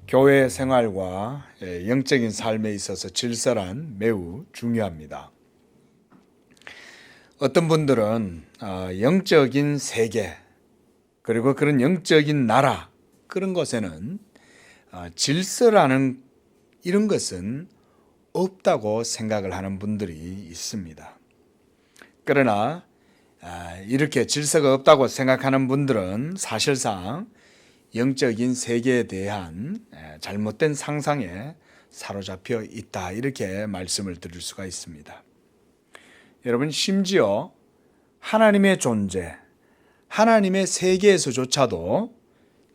교회 생활과 영적인 삶에 있어서 질서란 매우 중요합니다. 어떤 분들은 영적인 세계 그리고 그런 영적인 나라 그런 것에는 질서라는 이런 것은 없다고 생각을 하는 분들이 있습니다. 그러나 이렇게 질서가 없다고 생각하는 분들은 사실상 영적인 세계에 대한 잘못된 상상에 사로잡혀 있다, 이렇게 말씀을 드릴 수가 있습니다. 여러분, 심지어 하나님의 존재, 하나님의 세계에서조차도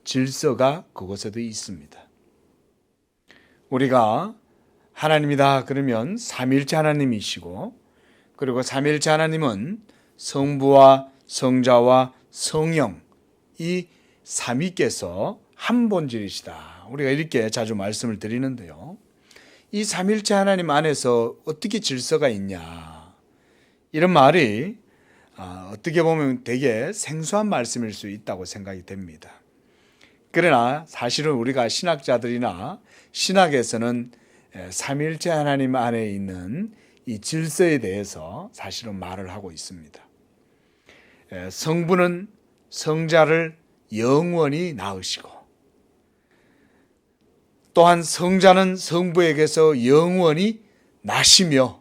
질서가 그곳에도 있습니다. 우리가 하나님이다 그러면 삼위일체 하나님이시고, 그리고 삼위일체 하나님은 성부와 성자와 성령, 이 삼위께서 한 본질이시다, 우리가 이렇게 자주 말씀을 드리는데요, 이 삼위일체 하나님 안에서 어떻게 질서가 있냐, 이런 말이 어떻게 보면 되게 생소한 말씀일 수 있다고 생각이 됩니다. 그러나 사실은 우리가 신학자들이나 신학에서는 삼위일체 하나님 안에 있는 이 질서에 대해서 사실은 말을 하고 있습니다. 성부는 성자를 영원히 낳으시고, 또한 성자는 성부에게서 영원히 나시며,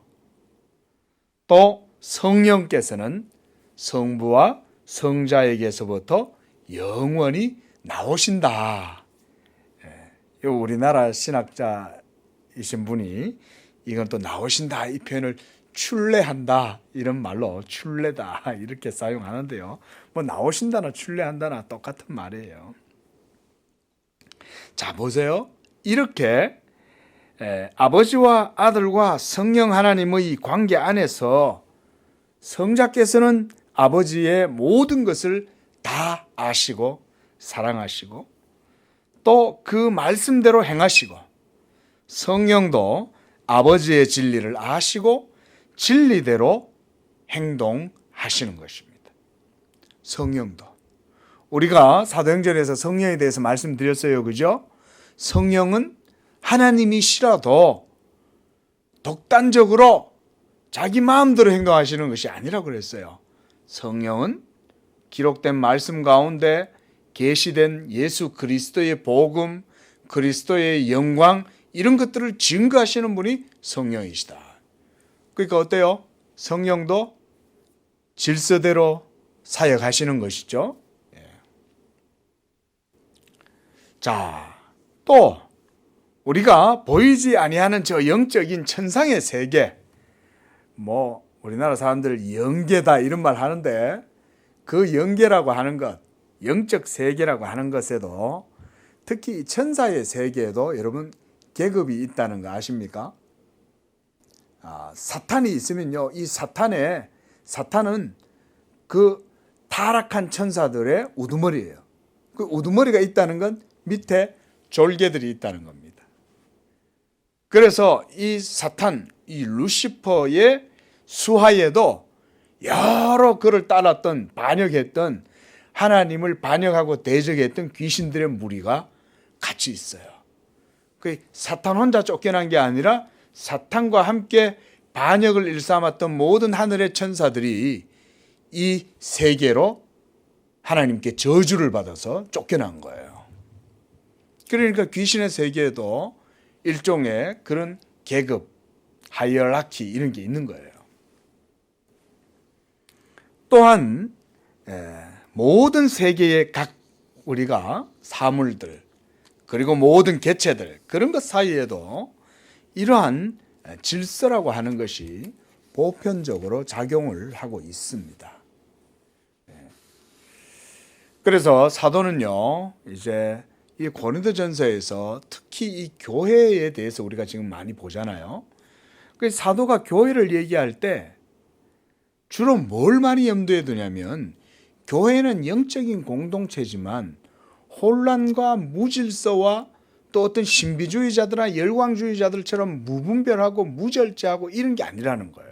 또 성령께서는 성부와 성자에게서부터 영원히 나오신다. 우리나라 신학자이신 분이 이건 또 나오신다, 이 표현을 출래한다, 이런 말로 출래다 이렇게 사용하는데요, 뭐 나오신다나 출래한다나 똑같은 말이에요. 자, 보세요. 이렇게 아버지와 아들과 성령 하나님의 관계 안에서 성자께서는 아버지의 모든 것을 다 아시고 사랑하시고, 또 그 말씀대로 행하시고, 성령도 아버지의 진리를 아시고 진리대로 행동하시는 것입니다. 성령도, 우리가 사도행전에서 성령에 대해서 말씀드렸어요, 그죠? 성령은 하나님이시라도 독단적으로 자기 마음대로 행동하시는 것이 아니라고 그랬어요. 성령은 기록된 말씀 가운데 계시된 예수 그리스도의 복음, 그리스도의 영광, 이런 것들을 증거하시는 분이 성령이시다. 그러니까 어때요? 성령도 질서대로 사역하시는 것이죠. 자, 또 우리가 보이지 아니하는 저 영적인 천상의 세계, 뭐 우리나라 사람들 영계다 이런 말 하는데, 그 영계라고 하는 것, 영적 세계라고 하는 것에도, 특히 천사의 세계에도 여러분 계급이 있다는 거 아십니까? 사탄이 있으면요, 이 사탄은 그 타락한 천사들의 우두머리예요. 그 우두머리가 있다는 건 밑에 졸개들이 있다는 겁니다. 그래서 이 사탄, 이 루시퍼의 수하에도 여러 그를 따랐던, 반역했던, 하나님을 반역하고 대적했던 귀신들의 무리가 같이 있어요. 그 사탄 혼자 쫓겨난 게 아니라 사탄과 함께 반역을 일삼았던 모든 하늘의 천사들이 이 세계로 하나님께 저주를 받아서 쫓겨난 거예요. 그러니까 귀신의 세계에도 일종의 그런 계급, 하이어라키 이런 게 있는 거예요. 또한 모든 세계의 각 우리가 사물들, 그리고 모든 개체들, 그런 것 사이에도 이러한 질서라고 하는 것이 보편적으로 작용을 하고 있습니다. 그래서 사도는요, 이제 이 고린도전서에서 특히 이 교회에 대해서 우리가 지금 많이 보잖아요. 그래서 사도가 교회를 얘기할 때 주로 뭘 많이 염두에 두냐면, 교회는 영적인 공동체지만 혼란과 무질서와 또 어떤 신비주의자들이나 열광주의자들처럼 무분별하고 무절제하고 이런 게 아니라는 거예요.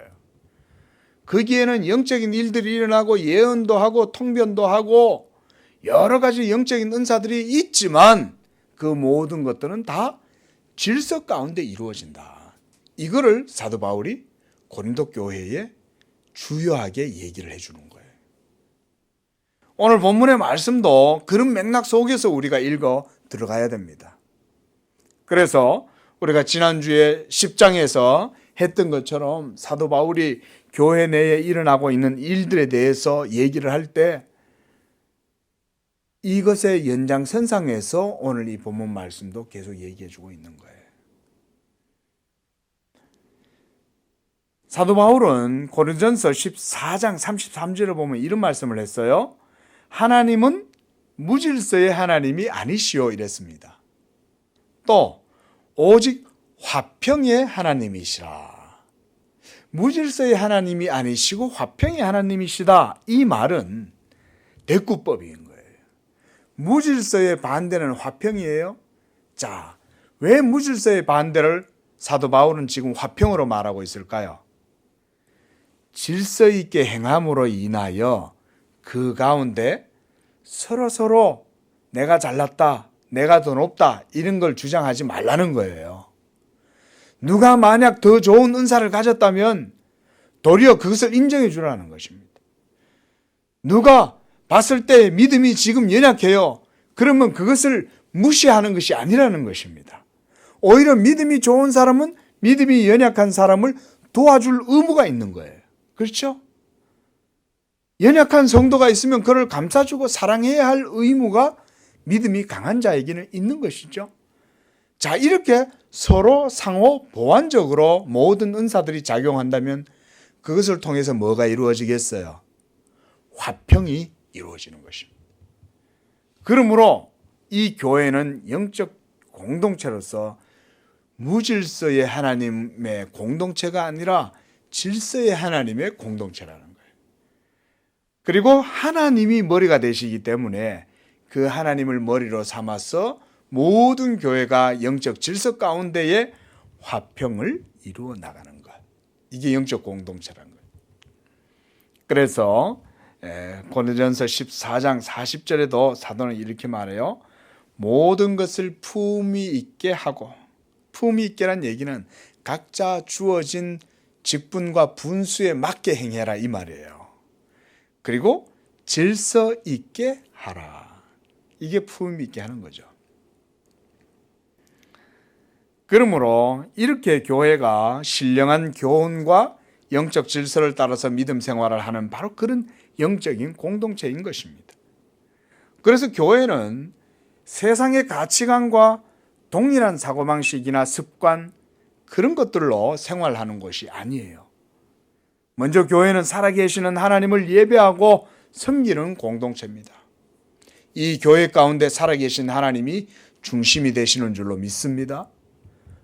거기에는 영적인 일들이 일어나고 예언도 하고 통변도 하고 여러 가지 영적인 은사들이 있지만, 그 모든 것들은 다 질서 가운데 이루어진다. 이거를 사도 바울이 고린도 교회에 주요하게 얘기를 해주는 거예요. 오늘 본문의 말씀도 그런 맥락 속에서 우리가 읽어 들어가야 됩니다. 그래서 우리가 지난주에 10장에서 했던 것처럼 사도 바울이 교회 내에 일어나고 있는 일들에 대해서 얘기를 할 때 이것의 연장선상에서 오늘 이 본문 말씀도 계속 얘기해 주고 있는 거예요. 사도 바울은 고린도전서 14장 33절을 보면 이런 말씀을 했어요. 하나님은 무질서의 하나님이 아니시오 이랬습니다. 또 오직 화평의 하나님이시라. 무질서의 하나님이 아니시고 화평의 하나님이시다. 이 말은 대꾸법인 거예요. 무질서의 반대는 화평이에요. 자, 왜 무질서의 반대를 사도 바울은 지금 화평으로 말하고 있을까요? 질서 있게 행함으로 인하여 그 가운데 서로 내가 잘났다, 내가 더 높다 이런 걸 주장하지 말라는 거예요. 누가 만약 더 좋은 은사를 가졌다면 도리어 그것을 인정해 주라는 것입니다. 누가 봤을 때 믿음이 지금 연약해요. 그러면 그것을 무시하는 것이 아니라는 것입니다. 오히려 믿음이 좋은 사람은 믿음이 연약한 사람을 도와줄 의무가 있는 거예요. 그렇죠? 연약한 성도가 있으면 그를 감싸주고 사랑해야 할 의무가 믿음이 강한 자에게는 있는 것이죠. 자, 이렇게 서로 상호 보완적으로 모든 은사들이 작용한다면 그것을 통해서 뭐가 이루어지겠어요? 화평이 이루어지는 것입니다. 그러므로 이 교회는 영적 공동체로서 무질서의 하나님의 공동체가 아니라 질서의 하나님의 공동체라는 거예요. 그리고 하나님이 머리가 되시기 때문에 그 하나님을 머리로 삼아서 모든 교회가 영적 질서 가운데에 화평을 이루어 나가는 것. 이게 영적 공동체라는 거예요. 그래서 고린도전서 14장 40절에도 사도는 이렇게 말해요. 모든 것을 품위 있게 하고, 품위 있게란 얘기는 각자 주어진 직분과 분수에 맞게 행해라 이 말이에요. 그리고 질서 있게 하라. 이게 품위 있게 하는 거죠. 그러므로 이렇게 교회가 신령한 교훈과 영적 질서를 따라서 믿음 생활을 하는 바로 그런 영적인 공동체인 것입니다. 그래서 교회는 세상의 가치관과 동일한 사고방식이나 습관 그런 것들로 생활하는 것이 아니에요. 먼저 교회는 살아계시는 하나님을 예배하고 섬기는 공동체입니다. 이 교회 가운데 살아계신 하나님이 중심이 되시는 줄로 믿습니다.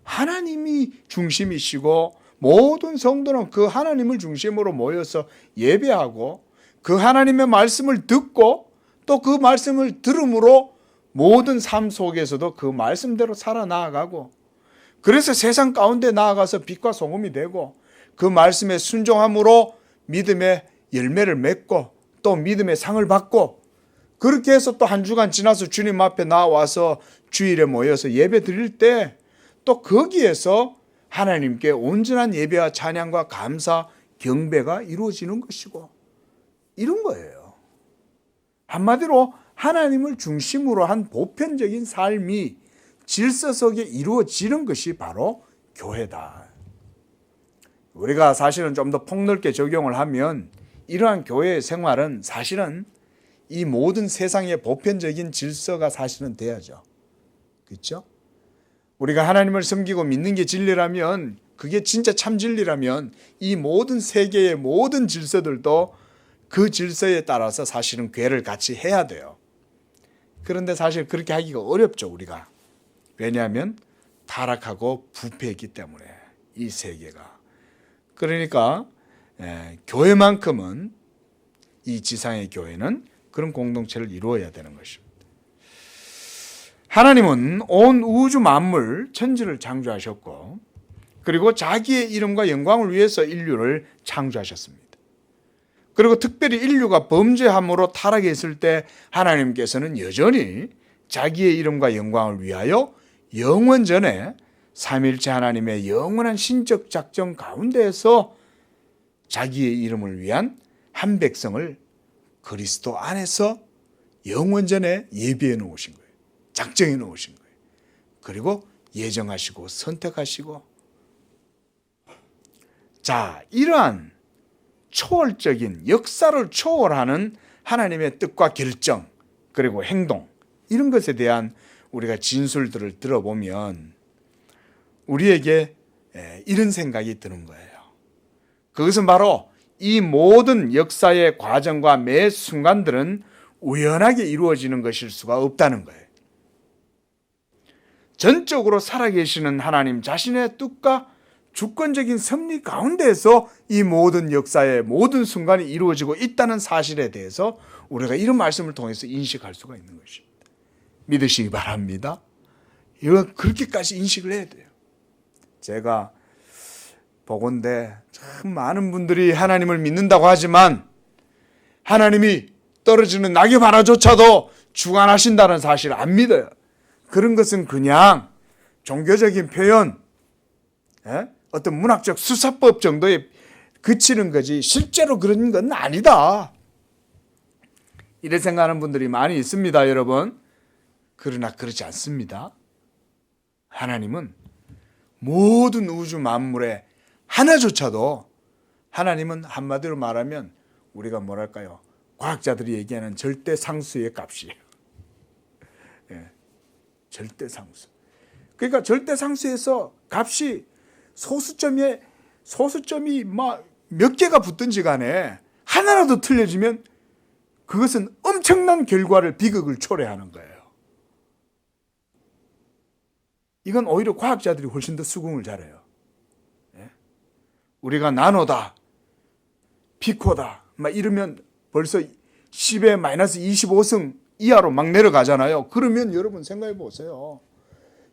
하나님이 중심이시고 모든 성도는 그 하나님을 중심으로 모여서 예배하고 그 하나님의 말씀을 듣고 또 그 말씀을 들음으로 모든 삶 속에서도 그 말씀대로 살아나가고 그래서 세상 가운데 나아가서 빛과 소금이 되고 그 말씀에 순종함으로 믿음의 열매를 맺고 또 믿음의 상을 받고 그렇게 해서 또 한 주간 지나서 주님 앞에 나와서 주일에 모여서 예배 드릴 때 또 거기에서 하나님께 온전한 예배와 찬양과 감사, 경배가 이루어지는 것이고 이런 거예요. 한마디로 하나님을 중심으로 한 보편적인 삶이 질서 속에 이루어지는 것이 바로 교회다. 우리가 사실은 좀 더 폭넓게 적용을 하면 이러한 교회의 생활은 사실은 이 모든 세상의 보편적인 질서가 사실은 돼야죠. 그렇죠? 우리가 하나님을 섬기고 믿는 게 진리라면 그게 진짜 참 진리라면 이 모든 세계의 모든 질서들도 그 질서에 따라서 사실은 궤를 같이 해야 돼요. 그런데 사실 그렇게 하기가 어렵죠, 우리가. 왜냐하면 타락하고 부패했기 때문에 이 세계가. 그러니까 교회만큼은 이 지상의 교회는 그런 공동체를 이루어야 되는 것입니다. 하나님은 온 우주 만물 천지를 창조하셨고 그리고 자기의 이름과 영광을 위해서 인류를 창조하셨습니다. 그리고 특별히 인류가 범죄함으로 타락했을 때 하나님께서는 여전히 자기의 이름과 영광을 위하여 영원전에 삼일체 하나님의 영원한 신적 작정 가운데에서 자기의 이름을 위한 한 백성을 그리스도 안에서 영원전에 예비해 놓으신 거예요. 작정해 놓으신 거예요. 그리고 예정하시고 선택하시고, 자, 이러한 초월적인 역사를 초월하는 하나님의 뜻과 결정, 그리고 행동, 이런 것에 대한 우리가 진술들을 들어보면 우리에게 이런 생각이 드는 거예요. 그것은 바로 이 모든 역사의 과정과 매 순간들은 우연하게 이루어지는 것일 수가 없다는 거예요. 전적으로 살아계시는 하나님 자신의 뜻과 주권적인 섭리 가운데에서 이 모든 역사의 모든 순간이 이루어지고 있다는 사실에 대해서 우리가 이런 말씀을 통해서 인식할 수가 있는 것입니다. 믿으시기 바랍니다. 이거 그렇게까지 인식을 해야 돼요. 제가 보건대 참 많은 분들이 하나님을 믿는다고 하지만 하나님이 떨어지는 낙엽 하나조차도 주관하신다는 사실을 안 믿어요. 그런 것은 그냥 종교적인 표현, 어떤 문학적 수사법 정도에 그치는 거지 실제로 그런 건 아니다. 이렇게 생각하는 분들이 많이 있습니다, 여러분. 그러나 그렇지 않습니다. 하나님은 모든 우주 만물의 하나조차도, 하나님은 한마디로 말하면 우리가 뭐랄까요? 과학자들이 얘기하는 절대 상수의 값이에요. 절대 상수. 그러니까 절대 상수에서 값이 소수점이 몇 개가 붙든지 간에 하나라도 틀려지면 그것은 엄청난 결과를, 비극을 초래하는 거예요. 이건 오히려 과학자들이 훨씬 더 수긍을 잘해요. 우리가 나노다, 피코다 막 이러면 벌써 10의 마이너스 25승 이하로 막 내려가잖아요. 그러면 여러분 생각해 보세요.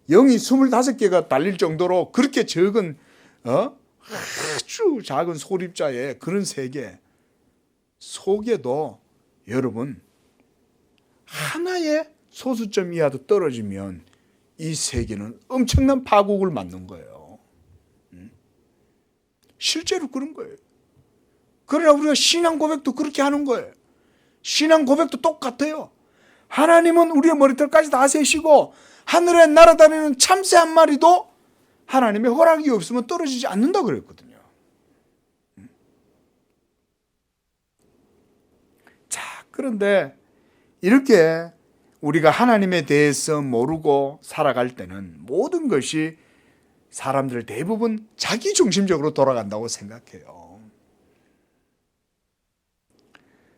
0이 25개가 달릴 정도로 그렇게 적은 아주 작은 소립자의 그런 세계 속에도 여러분 하나의 소수점 이하도 떨어지면 이 세계는 엄청난 파국을 맞는 거예요. 실제로 그런 거예요. 그러나 우리가 신앙 고백도 그렇게 하는 거예요. 신앙 고백도 똑같아요. 하나님은 우리의 머리털까지 다 세시고 하늘에 날아다니는 참새 한 마리도 하나님의 허락이 없으면 떨어지지 않는다 그랬거든요. 자, 그런데 이렇게 우리가 하나님에 대해서 모르고 살아갈 때는 모든 것이 사람들 대부분 자기중심적으로 돌아간다고 생각해요.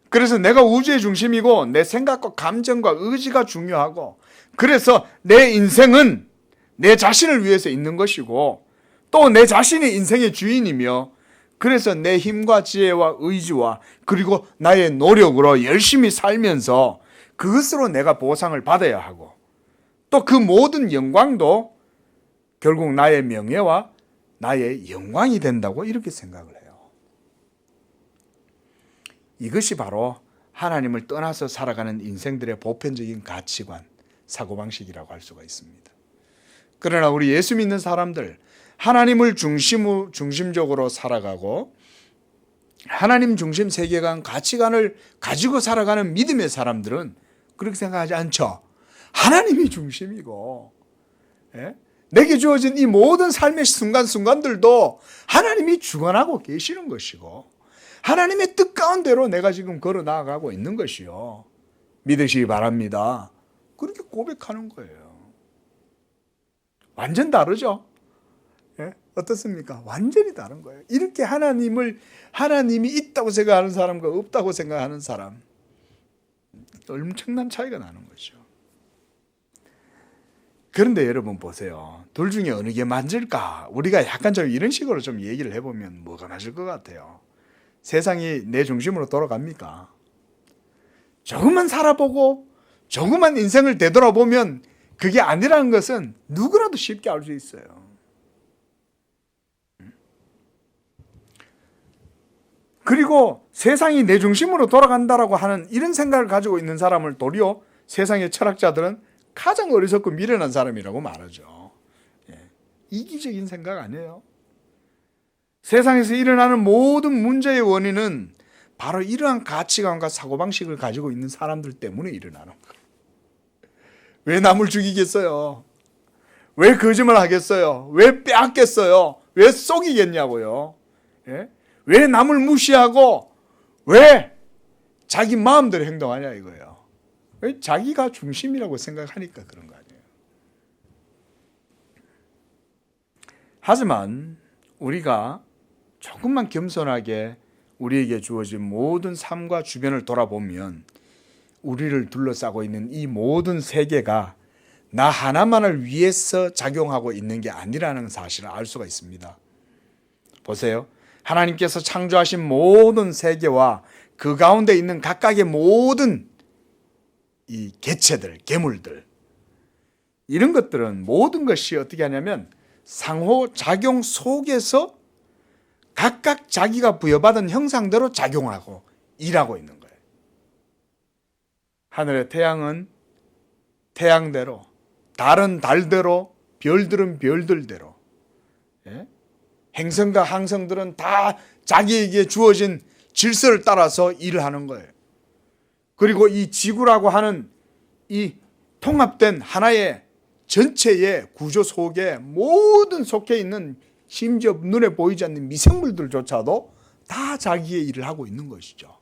그래서 내가 우주의 중심이고 내 생각과 감정과 의지가 중요하고, 그래서 내 인생은 내 자신을 위해서 있는 것이고 또 내 자신이 인생의 주인이며, 그래서 내 힘과 지혜와 의지와 그리고 나의 노력으로 열심히 살면서 그것으로 내가 보상을 받아야 하고, 또 그 모든 영광도 결국 나의 명예와 나의 영광이 된다고 이렇게 생각을 해요. 이것이 바로 하나님을 떠나서 살아가는 인생들의 보편적인 가치관, 사고방식이라고 할 수가 있습니다. 그러나 우리 예수 믿는 사람들, 하나님을 중심적으로 살아가고 하나님 중심 세계관, 가치관을 가지고 살아가는 믿음의 사람들은 그렇게 생각하지 않죠. 하나님이 중심이고, 내게 주어진 이 모든 삶의 순간순간들도 하나님이 주관하고 계시는 것이고 하나님의 뜻 가운데로 내가 지금 걸어 나아가고 있는 것이요. 믿으시기 바랍니다. 그렇게 고백하는 거예요. 완전 다르죠? 어떻습니까? 완전히 다른 거예요. 이렇게 하나님이 있다고 생각하는 사람과 없다고 생각하는 사람, 엄청난 차이가 나는 거죠. 그런데 여러분 보세요. 둘 중에 어느 게 맞을까? 우리가 약간 좀 이런 식으로 좀 얘기를 해보면 뭐가 맞을 것 같아요? 세상이 내 중심으로 돌아갑니까? 조금만 살아보고 조금만 인생을 되돌아보면 그게 아니라는 것은 누구라도 쉽게 알 수 있어요. 그리고 세상이 내 중심으로 돌아간다라고 하는 이런 생각을 가지고 있는 사람을 도리어 세상의 철학자들은 가장 어리석고 미련한 사람이라고 말하죠. 이기적인 생각 아니에요. 세상에서 일어나는 모든 문제의 원인은 바로 이러한 가치관과 사고방식을 가지고 있는 사람들 때문에 일어나는 거예요. 왜 남을 죽이겠어요? 왜 거짓말 하겠어요? 왜 빼앗겠어요? 왜 속이겠냐고요? 왜 남을 무시하고 왜 자기 마음대로 행동하냐 이거예요. 왜 자기가 중심이라고 생각하니까 그런 거 아니에요. 하지만 우리가 조금만 겸손하게 우리에게 주어진 모든 삶과 주변을 돌아보면 우리를 둘러싸고 있는 이 모든 세계가 나 하나만을 위해서 작용하고 있는 게 아니라는 사실을 알 수가 있습니다. 보세요. 하나님께서 창조하신 모든 세계와 그 가운데 있는 각각의 모든 이 개체들, 괴물들, 이런 것들은 모든 것이 어떻게 하냐면 상호작용 속에서 각각 자기가 부여받은 형상대로 작용하고 일하고 있는 거예요. 하늘의 태양은 태양대로, 달은 달대로, 별들은 별들대로, 행성과 항성들은 다 자기에게 주어진 질서를 따라서 일을 하는 거예요. 그리고 이 지구라고 하는 이 통합된 하나의 전체의 구조 속에 모든 속해 있는 심지어 눈에 보이지 않는 미생물들조차도 다 자기의 일을 하고 있는 것이죠.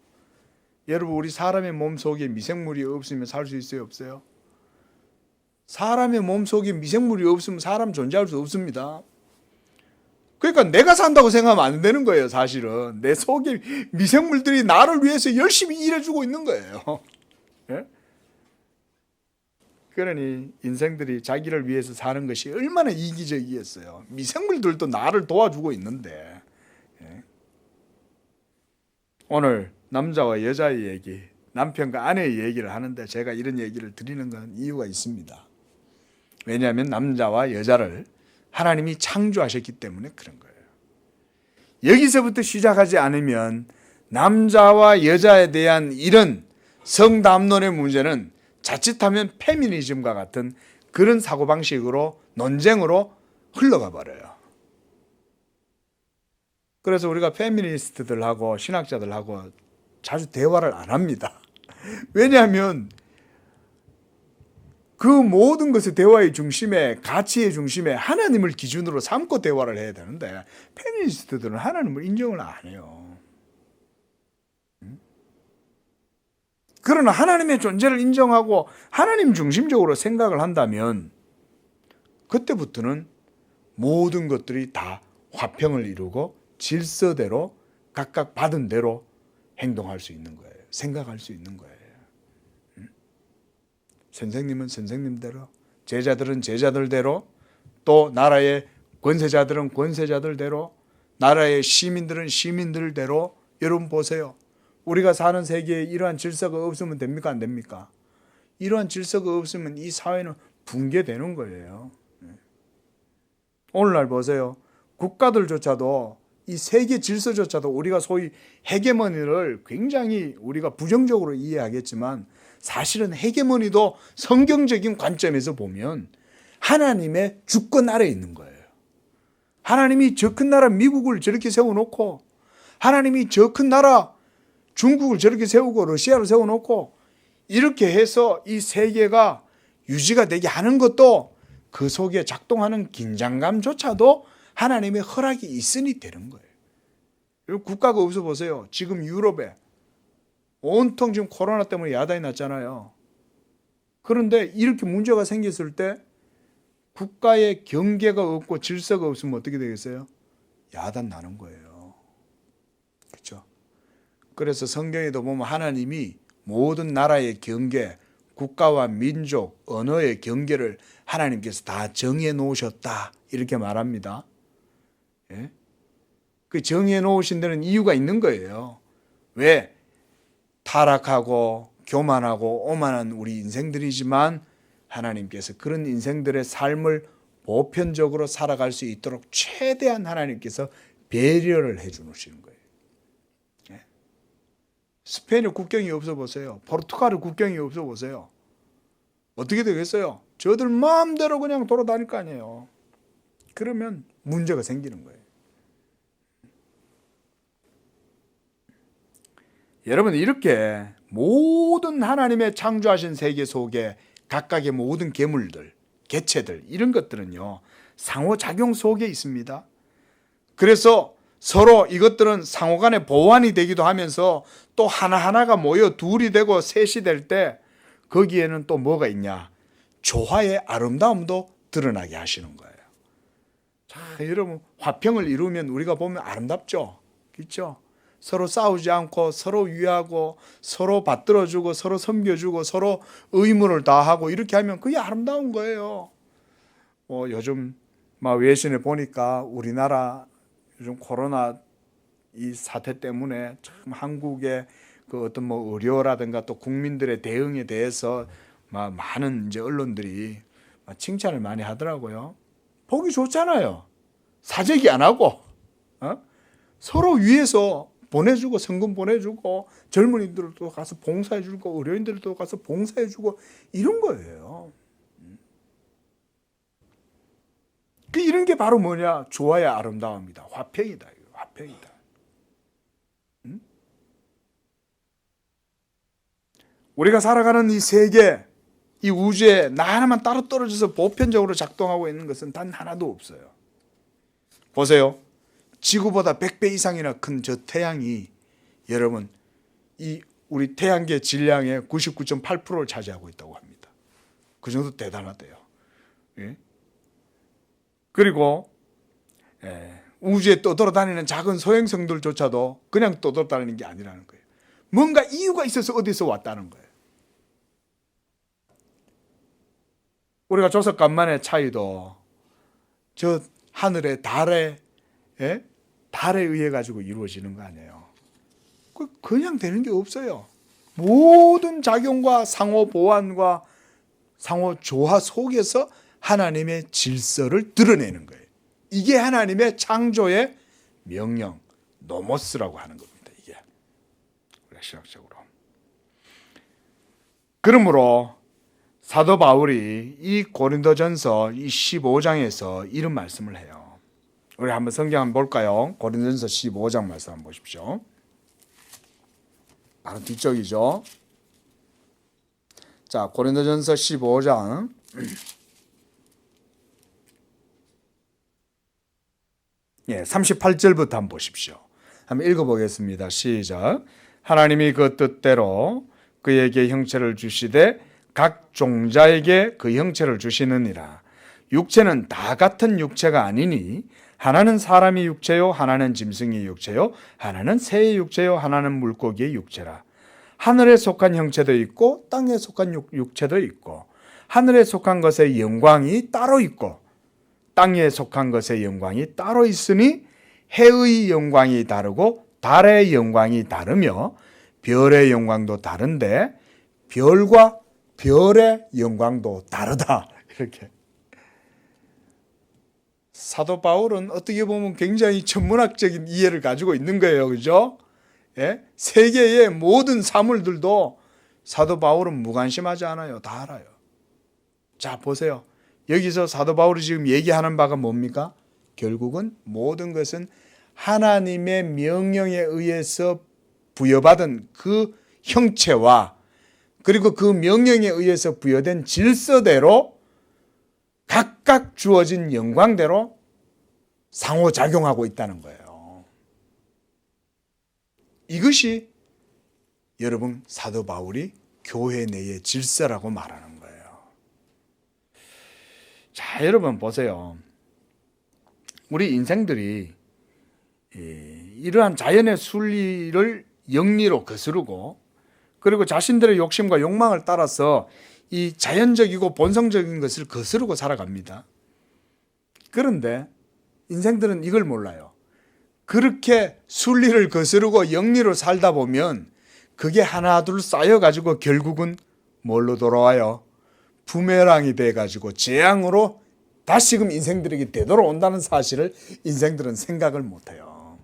여러분, 우리 사람의 몸 속에 미생물이 없으면 살 수 있어요, 없어요? 사람의 몸 속에 미생물이 없으면 사람 존재할 수 없습니다. 그러니까 내가 산다고 생각하면 안 되는 거예요. 사실은 내 속에 미생물들이 나를 위해서 열심히 일해주고 있는 거예요. 예? 그러니 인생들이 자기를 위해서 사는 것이 얼마나 이기적이겠어요. 미생물들도 나를 도와주고 있는데. 예? 오늘 남자와 여자의 얘기, 남편과 아내의 얘기를 하는데 제가 이런 얘기를 드리는 건 이유가 있습니다. 왜냐하면 남자와 여자를 하나님이 창조하셨기 때문에 그런 거예요. 여기서부터 시작하지 않으면 남자와 여자에 대한 이런 성담론의 문제는 자칫하면 페미니즘과 같은 그런 사고방식으로 논쟁으로 흘러가 버려요. 그래서 우리가 페미니스트들하고 신학자들하고 자주 대화를 안 합니다. 왜냐하면 그 모든 것의 대화의 중심에, 가치의 중심에 하나님을 기준으로 삼고 대화를 해야 되는데 페미니스트들은 하나님을 인정을 안 해요. 그러나 하나님의 존재를 인정하고 하나님 중심적으로 생각을 한다면 그때부터는 모든 것들이 다 화평을 이루고 질서대로 각각 받은 대로 행동할 수 있는 거예요. 생각할 수 있는 거예요. 선생님은 선생님대로, 제자들은 제자들대로, 또 나라의 권세자들은 권세자들대로, 나라의 시민들은 시민들대로. 여러분 보세요. 우리가 사는 세계에 이러한 질서가 없으면 됩니까? 안 됩니까? 이러한 질서가 없으면 이 사회는 붕괴되는 거예요. 오늘날 보세요. 국가들조차도 이 세계 질서조차도 우리가 소위 헤게모니를 굉장히 우리가 부정적으로 이해하겠지만 사실은 헤게모니도 성경적인 관점에서 보면 하나님의 주권 아래에 있는 거예요. 하나님이 저 큰 나라 미국을 저렇게 세워놓고, 하나님이 저 큰 나라 중국을 저렇게 세우고 러시아를 세워놓고 이렇게 해서 이 세계가 유지가 되게 하는 것도 그 속에 작동하는 긴장감조차도 하나님의 허락이 있으니 되는 거예요. 국가가 없어 보세요. 지금 유럽에 온통 지금 코로나 때문에 야단이 났잖아요. 그런데 이렇게 문제가 생겼을 때 국가의 경계가 없고 질서가 없으면 어떻게 되겠어요? 야단 나는 거예요. 그렇죠? 그래서 성경에도 보면 하나님이 모든 나라의 경계, 국가와 민족, 언어의 경계를 하나님께서 다 정해 놓으셨다 이렇게 말합니다. 예? 그 정해 놓으신 데는 이유가 있는 거예요. 왜? 타락하고 교만하고 오만한 우리 인생들이지만 하나님께서 그런 인생들의 삶을 보편적으로 살아갈 수 있도록 최대한 하나님께서 배려를 해 주시는 거예요. 스페인의 국경이 없어 보세요. 포르투갈의 국경이 없어 보세요. 어떻게 되겠어요? 저들 마음대로 그냥 돌아다닐 거 아니에요. 그러면 문제가 생기는 거예요. 여러분, 이렇게 모든 하나님의 창조하신 세계 속에 각각의 모든 괴물들, 개체들, 이런 것들은요, 상호작용 속에 있습니다. 그래서 서로 이것들은 상호간의 보완이 되기도 하면서 또 하나하나가 모여 둘이 되고 셋이 될 때 거기에는 또 뭐가 있냐? 조화의 아름다움도 드러나게 하시는 거예요. 자, 여러분, 화평을 이루면 우리가 보면 아름답죠? 그렇죠? 서로 싸우지 않고 서로 위하고 서로 받들어주고 서로 섬겨주고 서로 의무를 다하고 이렇게 하면 그게 아름다운 거예요. 요즘 외신에 보니까 우리나라 요즘 코로나 이 사태 때문에 참 한국의 그 어떤 의료라든가 또 국민들의 대응에 대해서 많은 이제 언론들이 칭찬을 많이 하더라고요. 보기 좋잖아요. 사재기 안 하고 서로 위해서 보내주고 성금 보내주고 젊은이들도 가서 봉사해주고 의료인들도 가서 봉사해주고 이런 거예요. 이런 게 바로 뭐냐? 조화의 아름다움이다. 화평이다. 화평이다. 우리가 살아가는 이 세계, 이 우주에 나 하나만 따로 떨어져서 보편적으로 작동하고 있는 것은 단 하나도 없어요. 보세요. 지구보다 100배 이상이나 큰 저 태양이 여러분 이 우리 태양계 질량의 99.8%를 차지하고 있다고 합니다. 그 정도 대단하대요. 예? 그리고 우주에 떠돌아다니는 작은 소행성들조차도 그냥 떠돌아다니는 게 아니라는 거예요. 뭔가 이유가 있어서 어디서 왔다는 거예요. 우리가 조석간만의 차이도 저 하늘의 달에 의해 가지고 이루어지는 거 아니에요. 그냥 되는 게 없어요. 모든 작용과 상호 보완과 상호 조화 속에서 하나님의 질서를 드러내는 거예요. 이게 하나님의 창조의 명령, 노모스라고 하는 겁니다. 이게 우리가 신학적으로. 그러므로 사도 바울이 이 고린도전서 이 15장에서 이런 말씀을 해요. 우리 한번 성경 한번 볼까요? 고린도전서 15장 말씀 한번 보십시오. 바로 뒤쪽이죠. 자, 고린도전서 15장 38절부터 한번 보십시오. 한번 읽어보겠습니다. 시작. 하나님이 그 뜻대로 그에게 형체를 주시되 각 종자에게 그 형체를 주시느니라. 육체는 다 같은 육체가 아니니 하나는 사람의 육체요, 하나는 짐승의 육체요, 하나는 새의 육체요, 하나는 물고기의 육체라. 하늘에 속한 형체도 있고 땅에 속한 육체도 있고 하늘에 속한 것의 영광이 따로 있고 땅에 속한 것의 영광이 따로 있으니 해의 영광이 다르고 달의 영광이 다르며 별의 영광도 다른데 별과 별의 영광도 다르다. 이렇게. 사도 바울은 어떻게 보면 굉장히 천문학적인 이해를 가지고 있는 거예요. 그죠? 예? 세계의 모든 사물들도 사도 바울은 무관심하지 않아요. 다 알아요. 자, 보세요. 여기서 사도 바울이 지금 얘기하는 바가 뭡니까? 결국은 모든 것은 하나님의 명령에 의해서 부여받은 그 형체와 그리고 그 명령에 의해서 부여된 질서대로 각각 주어진 영광대로 상호작용하고 있다는 거예요. 이것이 여러분 사도 바울이 교회 내의 질서라고 말하는 거예요. 자, 여러분 보세요. 우리 인생들이 이러한 자연의 순리를 영리로 거스르고 그리고 자신들의 욕심과 욕망을 따라서 이 자연적이고 본성적인 것을 거스르고 살아갑니다. 그런데 인생들은 이걸 몰라요. 그렇게 순리를 거스르고 영리로 살다 보면 그게 하나둘 쌓여가지고 결국은 뭘로 돌아와요? 부메랑이 돼가지고 재앙으로 다시금 인생들에게 되돌아온다는 사실을 인생들은 생각을 못해요.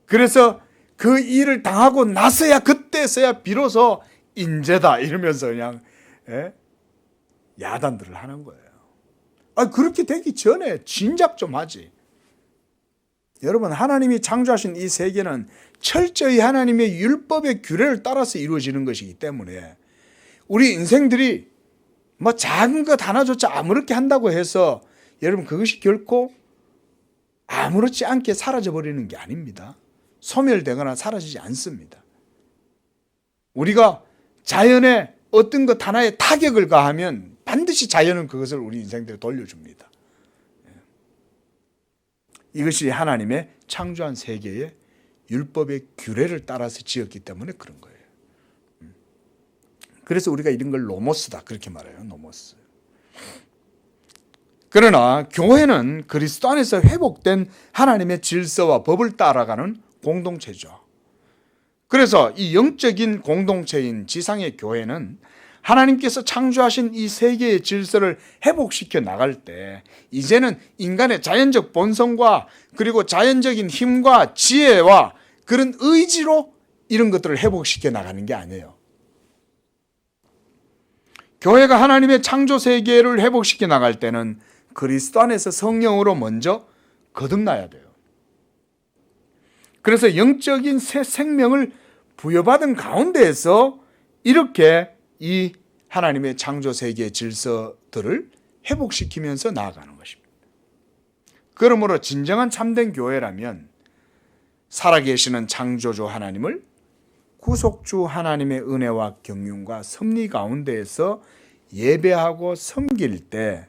그래서 그 일을 당하고 나서야 그때서야 비로소 인재다 이러면서 그냥 야단들을 하는 거예요. 그렇게 되기 전에 진작 좀 하지. 여러분, 하나님이 창조하신 이 세계는 철저히 하나님의 율법의 규례를 따라서 이루어지는 것이기 때문에 우리 인생들이 뭐 작은 것 하나조차 아무렇게 한다고 해서 여러분 그것이 결코 아무렇지 않게 사라져버리는 게 아닙니다. 소멸되거나 사라지지 않습니다. 우리가 자연에 어떤 것 하나에 타격을 가하면 반드시 자연은 그것을 우리 인생들에 돌려줍니다. 이것이 하나님의 창조한 세계의 율법의 규례를 따라서 지었기 때문에 그런 거예요. 그래서 우리가 이런 걸 노모스다 그렇게 말해요. 노모스. 그러나 교회는 그리스도 안에서 회복된 하나님의 질서와 법을 따라가는 공동체죠. 그래서 이 영적인 공동체인 지상의 교회는 하나님께서 창조하신 이 세계의 질서를 회복시켜 나갈 때 이제는 인간의 자연적 본성과 그리고 자연적인 힘과 지혜와 그런 의지로 이런 것들을 회복시켜 나가는 게 아니에요. 교회가 하나님의 창조 세계를 회복시켜 나갈 때는 그리스도 안에서 성령으로 먼저 거듭나야 돼요. 그래서 영적인 새 생명을 부여받은 가운데에서 이렇게 이 하나님의 창조 세계의 질서들을 회복시키면서 나아가는 것입니다. 그러므로 진정한 참된 교회라면 살아계시는 창조주 하나님을 구속주 하나님의 은혜와 경륜과 섭리 가운데에서 예배하고 섬길 때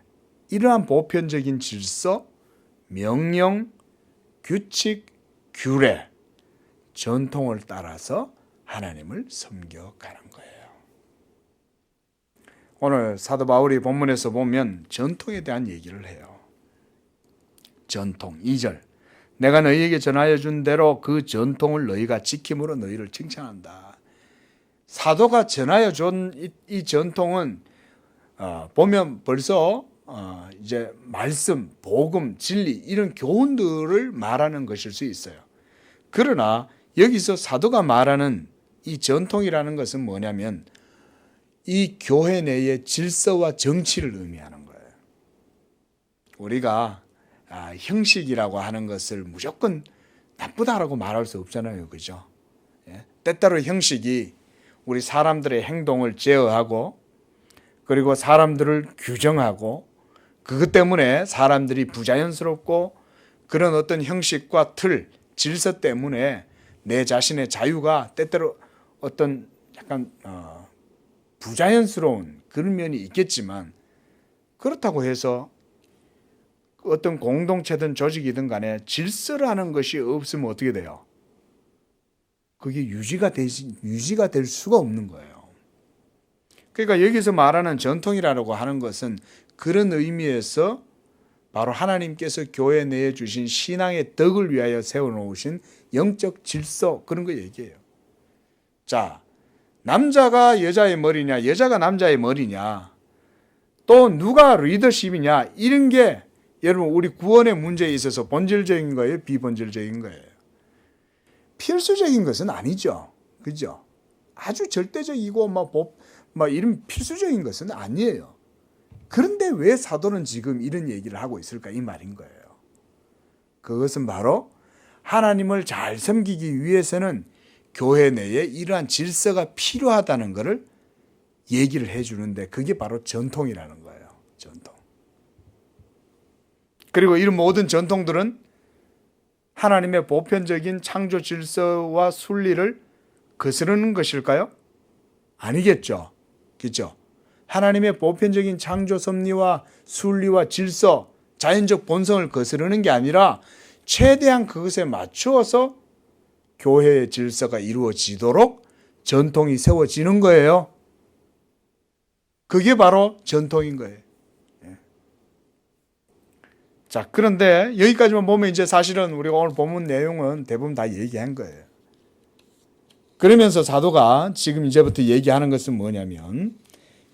이러한 보편적인 질서, 명령, 규칙, 규례, 전통을 따라서 하나님을 섬겨가는 거예요. 오늘 사도 바울이 본문에서 보면 전통에 대한 얘기를 해요. 전통 2절. 내가 너희에게 전하여 준 대로 그 전통을 너희가 지킴으로 너희를 칭찬한다. 사도가 전하여 준 이 전통은 보면 벌써 이제 말씀, 복음, 진리 이런 교훈들을 말하는 것일 수 있어요. 그러나 여기서 사도가 말하는 이 전통이라는 것은 뭐냐면 이 교회 내의 질서와 정치를 의미하는 거예요. 우리가 형식이라고 하는 것을 무조건 나쁘다라고 말할 수 없잖아요. 그죠? 때때로 형식이 우리 사람들의 행동을 제어하고 그리고 사람들을 규정하고 그것 때문에 사람들이 부자연스럽고 그런 어떤 형식과 틀, 질서 때문에 내 자신의 자유가 때때로 어떤 약간 부자연스러운 그런 면이 있겠지만 그렇다고 해서 어떤 공동체든 조직이든 간에 질서라는 것이 없으면 어떻게 돼요? 그게 유지가 될 수가 없는 거예요. 그러니까 여기서 말하는 전통이라고 하는 것은 그런 의미에서 바로 하나님께서 교회 내에 주신 신앙의 덕을 위하여 세워놓으신 영적 질서 그런 거 얘기해요. 자, 남자가 여자의 머리냐 여자가 남자의 머리냐 또 누가 리더십이냐 이런 게 여러분 우리 구원의 문제에 있어서 본질적인 거예요? 비본질적인 거예요? 필수적인 것은 아니죠. 그죠? 아주 절대적이고 이런 필수적인 것은 아니에요. 그런데 왜 사도는 지금 이런 얘기를 하고 있을까 이 말인 거예요. 그것은 바로 하나님을 잘 섬기기 위해서는 교회 내에 이러한 질서가 필요하다는 것을 얘기를 해주는데 그게 바로 전통이라는 거예요. 전통. 그리고 이런 모든 전통들은 하나님의 보편적인 창조 질서와 순리를 거스르는 것일까요? 아니겠죠. 그렇죠? 하나님의 보편적인 창조 섭리와 순리와 질서, 자연적 본성을 거스르는 게 아니라 최대한 그것에 맞추어서 교회의 질서가 이루어지도록 전통이 세워지는 거예요. 그게 바로 전통인 거예요. 자, 그런데 여기까지만 보면 이제 사실은 우리가 오늘 본문 내용은 대부분 다 얘기한 거예요. 그러면서 사도가 지금 이제부터 얘기하는 것은 뭐냐면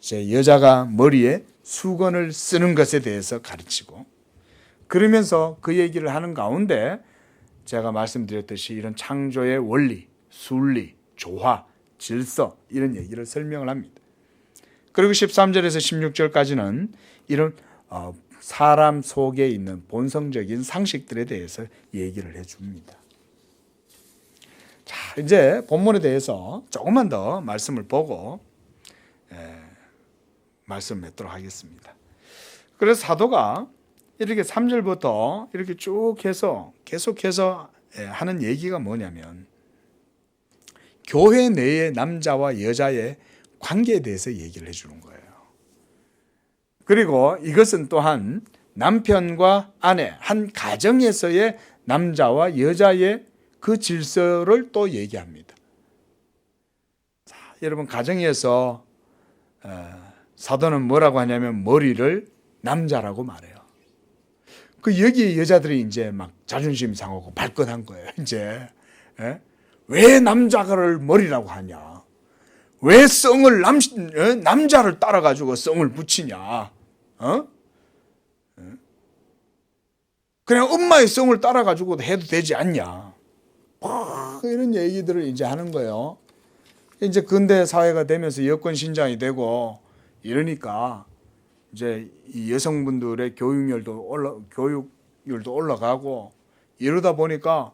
이제 여자가 머리에 수건을 쓰는 것에 대해서 가르치고 그러면서 그 얘기를 하는 가운데 제가 말씀드렸듯이 이런 창조의 원리, 순리, 조화, 질서 이런 얘기를 설명을 합니다. 그리고 13절에서 16절까지는 이런 사람 속에 있는 본성적인 상식들에 대해서 얘기를 해줍니다. 자, 이제 본문에 대해서 조금만 더 말씀을 보고 말씀을 맺도록 하겠습니다. 그래서 사도가 이렇게 3절부터 이렇게 쭉 해서 계속해서 하는 얘기가 뭐냐면 교회 내의 남자와 여자의 관계에 대해서 얘기를 해주는 거예요. 그리고 이것은 또한 남편과 아내, 한 가정에서의 남자와 여자의 그 질서를 또 얘기합니다. 자, 여러분, 가정에서 사도는 뭐라고 하냐면 머리를 남자라고 말해요. 그 여기 여자들이 이제 막 자존심 상하고 발끈한 거예요. 이제 왜 남자를 머리라고 하냐? 왜 성을 남자를 따라가지고 성을 붙이냐? 그냥 엄마의 성을 따라가지고 해도 되지 않냐? 이런 얘기들을 이제 하는 거예요. 이제 근대 사회가 되면서 여권 신장이 되고 이러니까 이제 이 여성분들의 교육률도 올라가고 이러다 보니까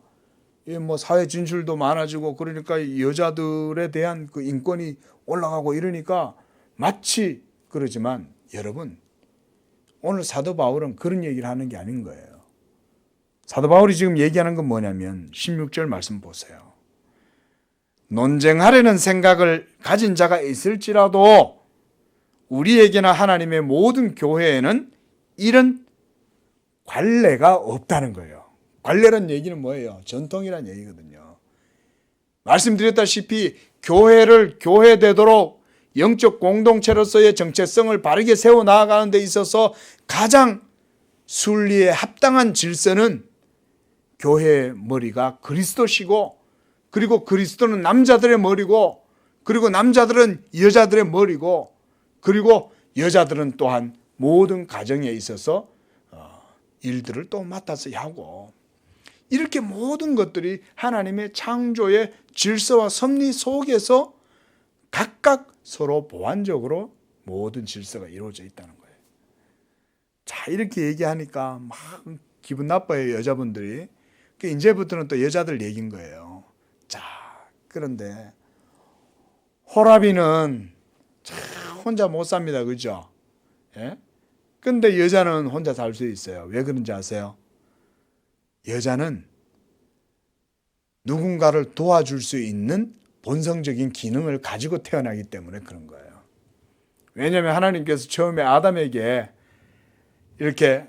뭐 사회 진출도 많아지고 그러니까 여자들에 대한 그 인권이 올라가고 이러니까 마치 그러지만 여러분, 오늘 사도 바울은 그런 얘기를 하는 게 아닌 거예요. 사도 바울이 지금 얘기하는 건 뭐냐면 16절 말씀 보세요. 논쟁하려는 생각을 가진 자가 있을지라도 우리에게나 하나님의 모든 교회에는 이런 관례가 없다는 거예요. 관례란 얘기는 뭐예요? 전통이란 얘기거든요. 말씀드렸다시피 교회를 교회되도록 영적 공동체로서의 정체성을 바르게 세워나가는 데 있어서 가장 순리에 합당한 질서는 교회의 머리가 그리스도시고, 그리고 그리스도는 남자들의 머리고, 그리고 남자들은 여자들의 머리고, 그리고 여자들은 또한 모든 가정에 있어서 일들을 또 맡아서 하고, 이렇게 모든 것들이 하나님의 창조의 질서와 섭리 속에서 각각 서로 보완적으로 모든 질서가 이루어져 있다는 거예요. 자, 이렇게 얘기하니까 막 기분 나빠요, 여자분들이. 이제부터는 또 여자들 얘기인 거예요. 자, 그런데 호라비는 참 혼자 못 삽니다. 그죠? 예? 근데 여자는 혼자 살 수 있어요. 왜 그런지 아세요? 여자는 누군가를 도와줄 수 있는 본성적인 기능을 가지고 태어나기 때문에 그런 거예요. 왜냐하면 하나님께서 처음에 아담에게 이렇게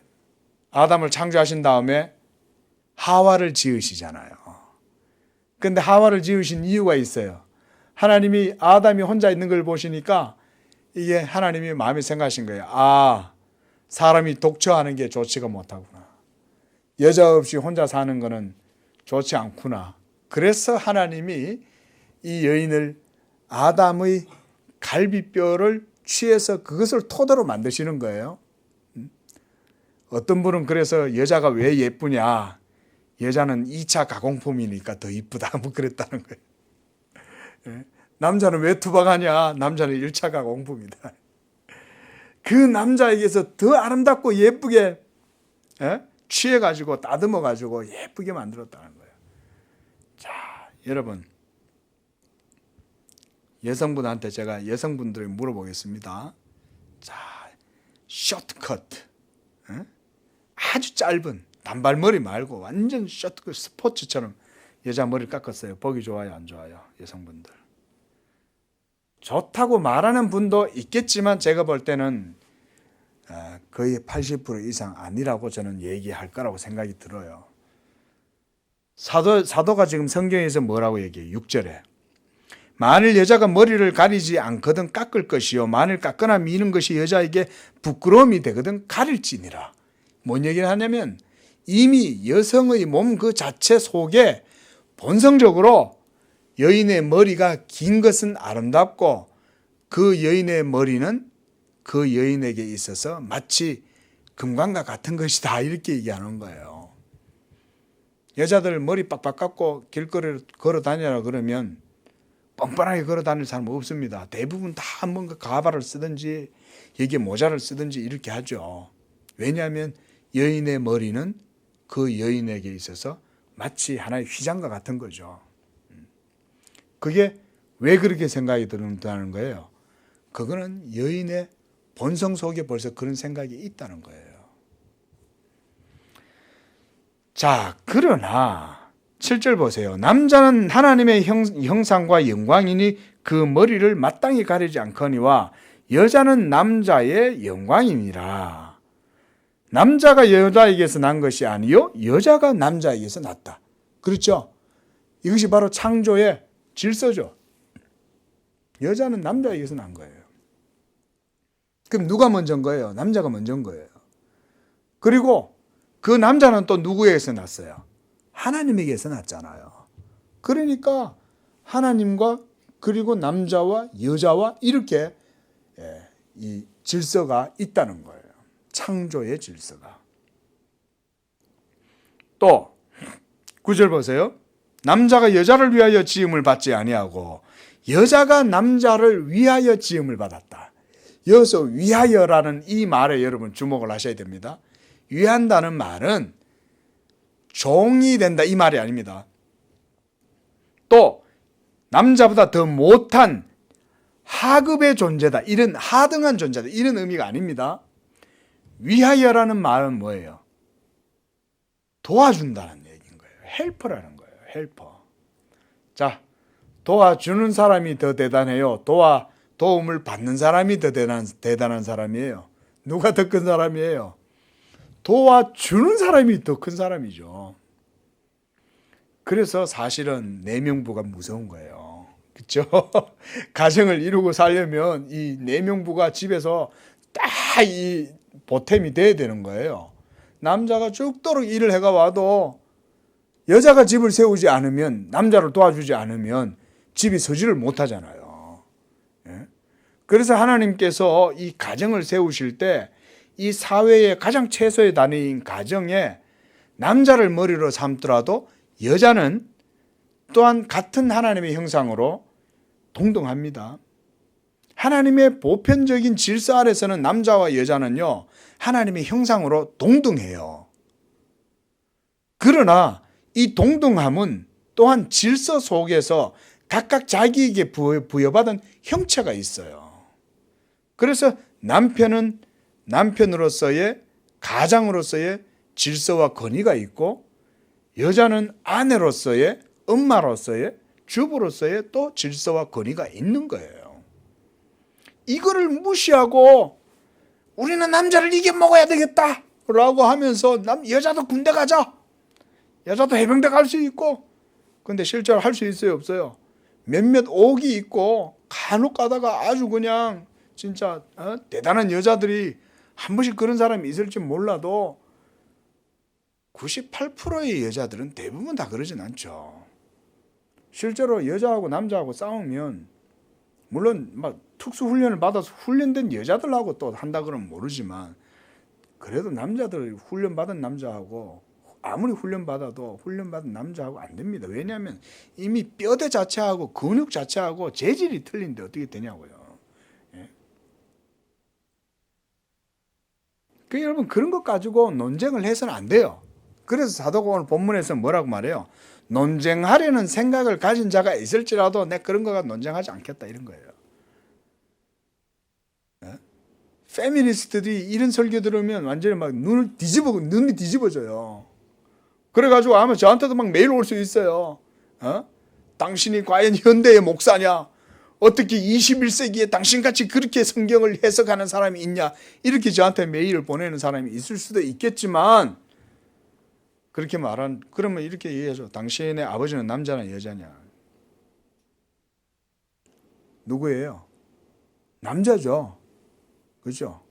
아담을 창조하신 다음에 하와를 지으시잖아요. 근데 하와를 지으신 이유가 있어요. 하나님이 아담이 혼자 있는 걸 보시니까 이게 하나님이 마음에 생각하신 거예요. 아, 사람이 독처하는 게 좋지가 못하구나. 여자 없이 혼자 사는 거는 좋지 않구나. 그래서 하나님이 이 여인을 아담의 갈비뼈를 취해서 그것을 토대로 만드시는 거예요. 어떤 분은 그래서 여자가 왜 예쁘냐? 여자는 2차 가공품이니까 더 이쁘다. 뭐 그랬다는 거예요. 남자는 왜 투박하냐? 남자는 1차 가공품이다. 그 남자에게서 더 아름답고 예쁘게 취해가지고 다듬어가지고 예쁘게 만들었다는 거예요. 자, 여러분, 여성분한테 제가 여성분들에게 물어보겠습니다. 자, 쇼트컷, 아주 짧은 단발머리 말고 완전 쇼트컷 스포츠처럼 여자 머리를 깎았어요. 보기 좋아요, 안 좋아요? 여성분들 좋다고 말하는 분도 있겠지만 제가 볼 때는 거의 80% 이상 아니라고 저는 얘기할 거라고 생각이 들어요. 사도가 지금 성경에서 뭐라고 얘기해요? 6절에 만일 여자가 머리를 가리지 않거든 깎을 것이요 만일 깎거나 미는 것이 여자에게 부끄러움이 되거든 가릴지니라. 뭔 얘기를 하냐면 이미 여성의 몸 그 자체 속에 본성적으로 여인의 머리가 긴 것은 아름답고 그 여인의 머리는 그 여인에게 있어서 마치 금관과 같은 것이다, 이렇게 얘기하는 거예요. 여자들 머리 빡빡 깎고 길거리를 걸어 다니라 그러면 뻔뻔하게 걸어 다닐 사람 없습니다. 대부분 다 뭔가 가발을 쓰든지 여기에 모자를 쓰든지 이렇게 하죠. 왜냐하면 여인의 머리는 그 여인에게 있어서 마치 하나의 휘장과 같은 거죠. 그게 왜 그렇게 생각이 든다는 거예요. 그거는 여인의 본성 속에 벌써 그런 생각이 있다는 거예요. 자, 그러나 7절 보세요. 남자는 하나님의 형상과 영광이니 그 머리를 마땅히 가리지 않거니와 여자는 남자의 영광이니라. 남자가 여자에게서 난 것이 아니요 여자가 남자에게서 났다. 그렇죠? 이것이 바로 창조의 질서죠. 여자는 남자에게서 난 거예요. 그럼 누가 먼저인 거예요? 남자가 먼저인 거예요. 그리고 그 남자는 또 누구에게서 났어요? 하나님에게서 났잖아요. 그러니까 하나님과 그리고 남자와 여자와 이렇게 이 질서가 있다는 거예요. 창조의 질서가. 또 9절 보세요. 남자가 여자를 위하여 지음을 받지 아니하고 여자가 남자를 위하여 지음을 받았다. 여기서 위하여라는 이 말에 여러분 주목을 하셔야 됩니다. 위한다는 말은 종이 된다 이 말이 아닙니다. 또 남자보다 더 못한 하급의 존재다. 이런 하등한 존재다. 이런 의미가 아닙니다. 위하여라는 말은 뭐예요? 도와준다는 얘기인 거예요. 헬퍼라는 거예요. 헬퍼. 자, 도와주는 사람이 더 대단해요. 도움을 받는 사람이 더 대단한 사람이에요. 누가 더 큰 사람이에요? 도와주는 사람이 더 큰 사람이죠. 그래서 사실은 내명부가 무서운 거예요. 그렇죠? 가정을 이루고 살려면 이 내명부가 집에서 딱 이 보탬이 돼야 되는 거예요. 남자가 죽도록 일을 해가 와도 여자가 집을 세우지 않으면, 남자를 도와주지 않으면 집이 서지를 못하잖아요. 그래서 하나님께서 이 가정을 세우실 때 이 사회의 가장 최소의 단위인 가정에 남자를 머리로 삼더라도 여자는 또한 같은 하나님의 형상으로 동등합니다. 하나님의 보편적인 질서 아래서는 남자와 여자는요, 하나님의 형상으로 동등해요. 그러나 이 동등함은 또한 질서 속에서 각각 자기에게 부여받은 형체가 있어요. 그래서 남편은 남편으로서의, 가장으로서의 질서와 권위가 있고, 여자는 아내로서의, 엄마로서의, 주부로서의 또 질서와 권위가 있는 거예요. 이거를 무시하고 우리는 남자를 이겨먹어야 되겠다 라고 하면서 여자도 군대 가자, 여자도 해병대 갈 수 있고, 근데 실제로 할 수 있어요 없어요? 몇몇 옥이 있고 간혹 가다가 아주 그냥 진짜 대단한 여자들이 한 번씩 그런 사람이 있을지 몰라도 98%의 여자들은 대부분 다 그러진 않죠. 실제로 여자하고 남자하고 싸우면 물론 막 특수 훈련을 받아서 훈련된 여자들하고 또 한다 그러면 모르지만, 그래도 남자들 훈련받은 남자하고 아무리 훈련받아도 훈련받은 남자하고 안 됩니다. 왜냐하면 이미 뼈대 자체하고 근육 자체하고 재질이 틀린데 어떻게 되냐고요. 그 여러분 그런 것 가지고 논쟁을 해서는 안 돼요. 그래서 사도가 오늘 본문에서 뭐라고 말해요? 논쟁하려는 생각을 가진 자가 있을지라도 내 그런 거가 논쟁하지 않겠다 이런 거예요. 페미니스트들이 이런 설교 들으면 완전히 막 눈이 뒤집어져요. 그래가지고 아마 저한테도 막 메일 올 수 있어요. 당신이 과연 현대의 목사냐? 어떻게 21세기에 당신같이 그렇게 성경을 해석하는 사람이 있냐? 이렇게 저한테 메일을 보내는 사람이 있을 수도 있겠지만, 그렇게 그러면 이렇게 얘기하죠. 당신의 아버지는 남자냐 여자냐? 누구예요? 남자죠. 그렇죠?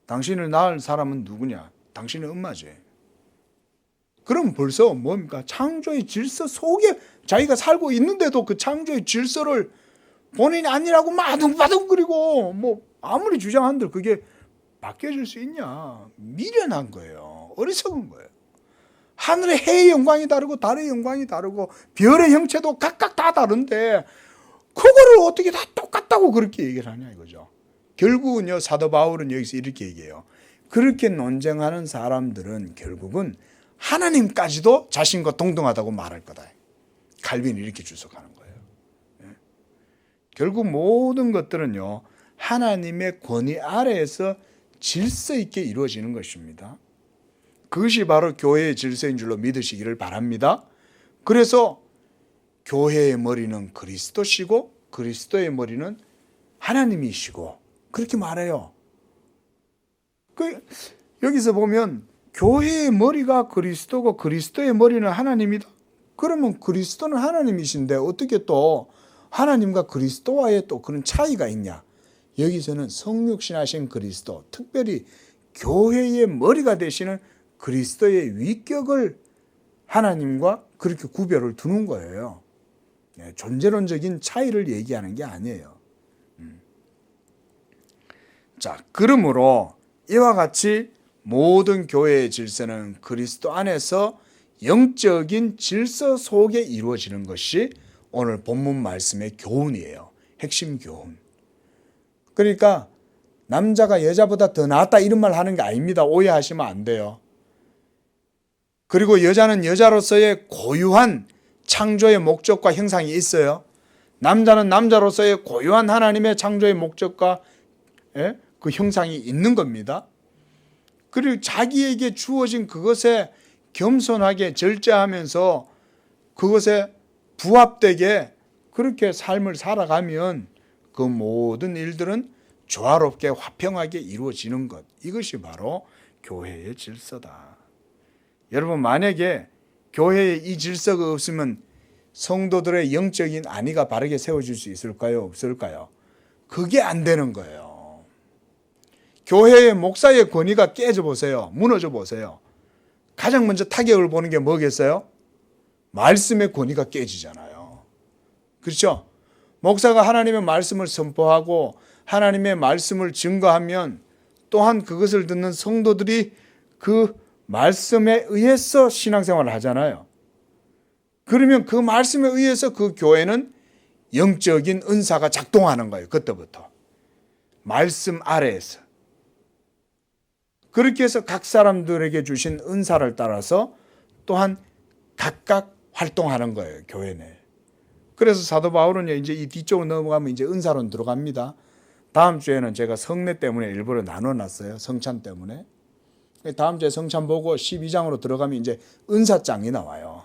당신을 낳을 사람은 누구냐? 당신의 엄마지. 그럼 벌써 뭡니까? 창조의 질서 속에 자기가 살고 있는데도 그 창조의 질서를 본인이 아니라고 마둥마둥거리고 뭐 아무리 주장한들 그게 바뀌어질 수 있냐? 미련한 거예요. 어리석은 거예요. 하늘의 해의 영광이 다르고 달의 영광이 다르고 별의 형체도 각각 다 다른데 그거를 어떻게 다 똑같다고 그렇게 얘기를 하냐 이거죠. 결국은요, 사도 바울은 여기서 이렇게 얘기해요. 그렇게 논쟁하는 사람들은 결국은 하나님까지도 자신과 동등하다고 말할 거다. 칼빈이 이렇게 주석하는 거예요. 결국 모든 것들은요, 하나님의 권위 아래에서 질서 있게 이루어지는 것입니다. 그것이 바로 교회의 질서인 줄로 믿으시기를 바랍니다. 그래서 교회의 머리는 그리스도시고 그리스도의 머리는 하나님이시고 그렇게 말해요. 여기서 보면 교회의 머리가 그리스도고 그리스도의 머리는 하나님이다. 그러면 그리스도는 하나님이신데 어떻게 또 하나님과 그리스도와의 또 그런 차이가 있냐? 여기서는 성육신하신 그리스도, 특별히 교회의 머리가 되시는 그리스도의 위격을 하나님과 그렇게 구별을 두는 거예요. 존재론적인 차이를 얘기하는 게 아니에요. 자, 그러므로 이와 같이 모든 교회의 질서는 그리스도 안에서 영적인 질서 속에 이루어지는 것이 오늘 본문 말씀의 교훈이에요. 핵심 교훈. 그러니까 남자가 여자보다 더 낫다 이런 말 하는 게 아닙니다. 오해하시면 안 돼요. 그리고 여자는 여자로서의 고유한 창조의 목적과 형상이 있어요. 남자는 남자로서의 고유한 하나님의 창조의 목적과 그 형상이 있는 겁니다. 그리고 자기에게 주어진 그것에 겸손하게 절제하면서 그것에 부합되게 그렇게 삶을 살아가면 그 모든 일들은 조화롭게 화평하게 이루어지는 것. 이것이 바로 교회의 질서다. 여러분, 만약에 교회에 이 질서가 없으면 성도들의 영적인 안위가 바르게 세워질 수 있을까요? 없을까요? 그게 안 되는 거예요. 교회의 목사의 권위가 깨져 보세요. 무너져 보세요. 가장 먼저 타격을 보는 게 뭐겠어요? 말씀의 권위가 깨지잖아요. 그렇죠? 목사가 하나님의 말씀을 선포하고 하나님의 말씀을 증거하면 또한 그것을 듣는 성도들이 그 말씀에 의해서 신앙생활을 하잖아요. 그러면 그 말씀에 의해서 그 교회는 영적인 은사가 작동하는 거예요. 그때부터. 말씀 아래에서. 그렇게 해서 각 사람들에게 주신 은사를 따라서 또한 각각 활동하는 거예요. 교회 내에. 그래서 사도 바울은 이제 이 뒤쪽으로 넘어가면 이제 은사론 들어갑니다. 다음 주에는 제가 성례 때문에 일부러 나눠놨어요. 성찬 때문에. 다음 주에 성찬 보고 12장으로 들어가면 이제 은사장이 나와요.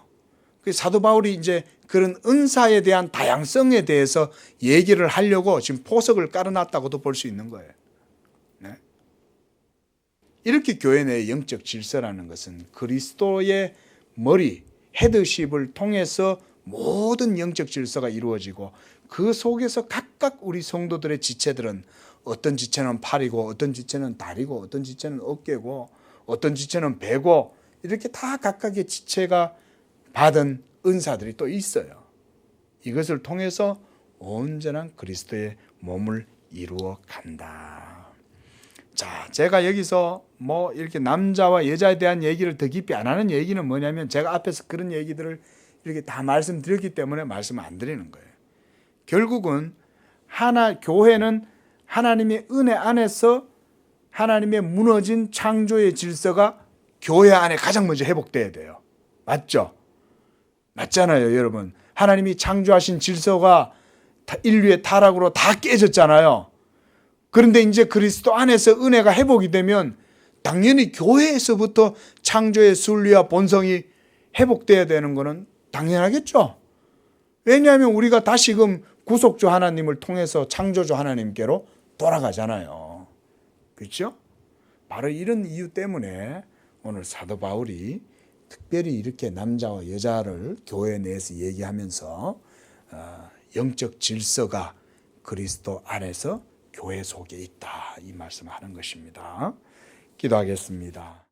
사도 바울이 이제 그런 은사에 대한 다양성에 대해서 얘기를 하려고 지금 포석을 깔아놨다고도 볼 수 있는 거예요. 네? 이렇게 교회 내의 영적 질서라는 것은 그리스도의 머리, 헤드십을 통해서 모든 영적 질서가 이루어지고 그 속에서 각각 우리 성도들의 지체들은 어떤 지체는 팔이고 어떤 지체는 다리고 어떤 지체는 어깨고 어떤 지체는 배고 이렇게 다 각각의 지체가 받은 은사들이 또 있어요. 이것을 통해서 온전한 그리스도의 몸을 이루어 간다. 자, 제가 여기서 뭐 이렇게 남자와 여자에 대한 얘기를 더 깊이 안 하는 얘기는 뭐냐면 제가 앞에서 그런 얘기들을 이렇게 다 말씀드렸기 때문에 말씀 안 드리는 거예요. 결국은 교회는 하나님의 은혜 안에서 하나님의 무너진 창조의 질서가 교회 안에 가장 먼저 회복돼야 돼요. 맞죠? 맞잖아요, 여러분. 하나님이 창조하신 질서가 인류의 타락으로 다 깨졌잖아요. 그런데 이제 그리스도 안에서 은혜가 회복이 되면 당연히 교회에서부터 창조의 순리와 본성이 회복돼야 되는 것은 당연하겠죠. 왜냐하면 우리가 다시금 구속주 하나님을 통해서 창조주 하나님께로 돌아가잖아요. 그렇죠? 바로 이런 이유 때문에 오늘 사도 바울이 특별히 이렇게 남자와 여자를 교회 내에서 얘기하면서 영적 질서가 그리스도 안에서 교회 속에 있다 이 말씀을 하는 것입니다. 기도하겠습니다.